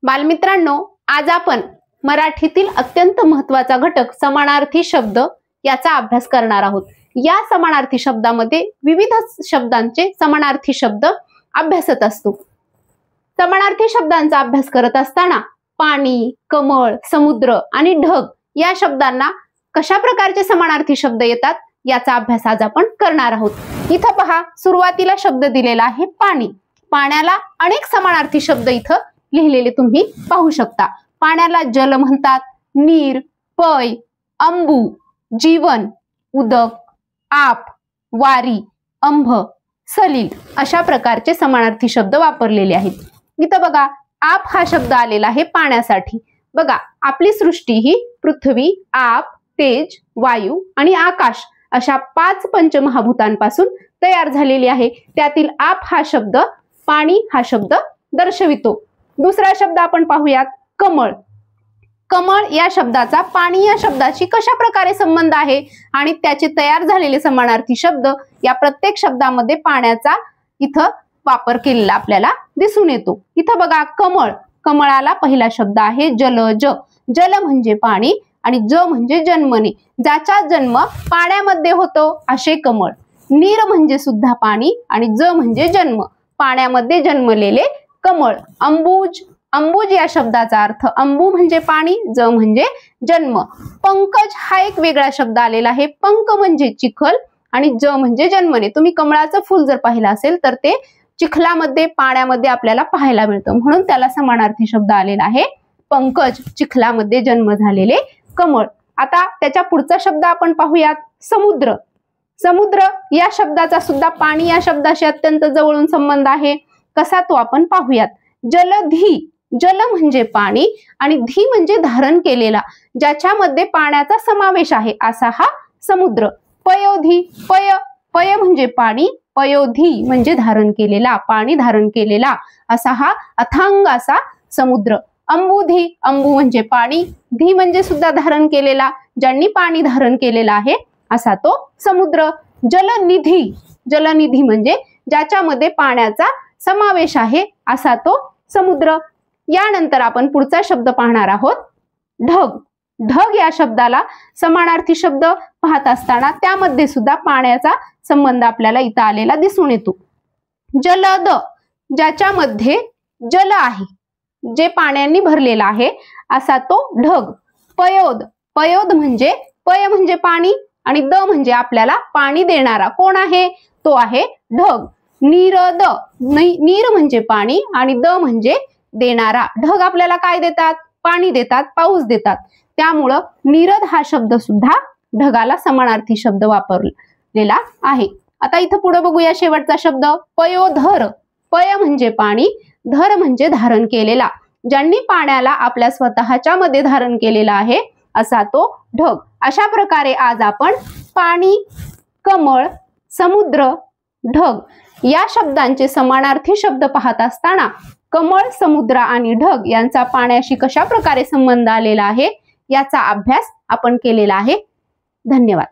बालमित्रांनो, आज आपण मराठीतील अत्यंत महत्त्वाचा घटक समानार्थी शब्द याचा अभ्यास करणार आहोत। या समानार्थी शब्दामध्ये विविध शब्दांचे समानार्थी शब्द अभ्यासत असतो। समानार्थी शब्दांचा अभ्यास करत असताना पाणी, कमळ, समुद्र आणि ढग या शब्दांना कशा प्रकारचे समानार्थी शब्द येतात याचा अभ्यास आज आपण करणार आहोत। इथं पहा, सुरुवातीला शब्द दिलेला आहे पाणी। पाण्याला अनेक समानार्थी शब्द इथं लिहिलेले तुम्ही पाहू शकता। पाण्याला जल म्हणतात, नीर, पय, अंबू, जीवन, उदक, आप, वारी, अंभ, सलील अशा प्रकारचे समानार्थी शब्द वापरलेले आहेत। इथं बघा, आप हा शब्द आलेला आहे पाण्यासाठी। बघा, आपली सृष्टी ही पृथ्वी, आप, तेज, वायू आणि आकाश अशा 5 पंचमहाभूतांपासून तयार झालेली आहे। त्यातील आप हा शब्द पाणी हा शब्द दर्शवितो। दुसरा शब्द आपण पाहूयात, कमळ। कमळ या शब्दाचा पाणी या शब्दाशी कशा प्रकारे संबंध आहे आणि त्याचे तयार झालेले समानार्थी शब्द या प्रत्येक शब्दामध्ये पाण्याचा इथं वापर केलेला आपल्याला दिसून येतो। इथं बघा, कमळ, कमळाला पहिला शब्द आहे जलज। जल म्हणजे पाणी आणि ज म्हणजे जन्मने, ज्याचा जन्म पाण्यामध्ये होतो असे कमळ। नीर म्हणजे सुद्धा पाणी आणि ज म्हणजे जन्म, पाण्यामध्ये जन्मलेले कमळ। अंबुज, अंबुज या शब्दाचा अर्थ अंबू म्हणजे पाणी, ज म्हणजे जन्म। पंकज हा एक वेगळा शब्द आलेला आहे। पंक म्हणजे चिखल आणि ज म्हणजे जन्मने। तुम्ही कमळाचं फूल जर पाहिलं असेल तर ते चिखलामध्ये, पाण्यामध्ये आपल्याला पाहायला मिळतं, म्हणून त्याला समानार्थी शब्द आलेला आहे पंकज, चिखलामध्ये जन्म झालेले कमळ। आता त्याच्या पुढचा शब्द आपण पाहूयात, समुद्र। समुद्र या शब्दाचा सुद्धा पाणी या शब्दाशी अत्यंत जवळून संबंध आहे। कसा तो आपण पाहूयात। जलधी, जल म्हणजे पाणी आणि धी म्हणजे धारण केलेला, ज्याच्यामध्ये पाण्याचा समावेश आहे असा हा समुद्र। पयोधी, पय, पय म्हणजे पाणी, पयोधी म्हणजे धारण केलेला, पाणी धारण केलेला असा हा अथांग असा समुद्र। अंबुधी, अंबू म्हणजे पाणी, धी म्हणजे सुद्धा धारण केलेला, ज्यांनी पाणी धारण केलेला आहे असा तो समुद्र। जलनिधी, जलनिधी म्हणजे ज्याच्यामध्ये पाण्याचा समावेश आहे असा तो समुद्र। यानंतर आपण पुढचा शब्द पाहणार आहोत, ढग। ढग या शब्दाला समानार्थी शब्द पाहत असताना त्यामध्ये सुद्धा पाण्याचा संबंध आपल्याला इथं आलेला दिसून येतो। जलद, ज्याच्यामध्ये जल आहे, जे पाण्याने भरलेला आहे असा तो ढग। पयोद, पयोद म्हणजे पय म्हणजे पाणी आणि द म्हणजे आपल्याला पाणी देणारा कोण आहे, तो आहे ढग। नीरद, नीर म्हणजे पाणी आणि द म्हणजे देणारा। ढग आपल्याला काय देतात, पाणी देतात, पाऊस देतात, त्यामुळं नीरद हा शब्द सुद्धा ढगाला समानार्थी शब्द वापरलेला आहे। आता इथं पुढे बघूया शेवटचा शब्द, पयोधर। पय म्हणजे पाणी, धर म्हणजे धारण केलेला, ज्यांनी पाण्याला आपल्या स्वतःच्या मध्ये धारण केलेला आहे असा तो ढग। अशा प्रकारे आज आपण पाणी, कमळ, समुद्र, ढग या शब्दांचे समानार्थी शब्द पाहत असताना कमळ, समुद्र आणि ढग यांचा पाण्याशी कशा प्रकारे संबंध आलेला आहे याचा अभ्यास आपण केलेला आहे। धन्यवाद।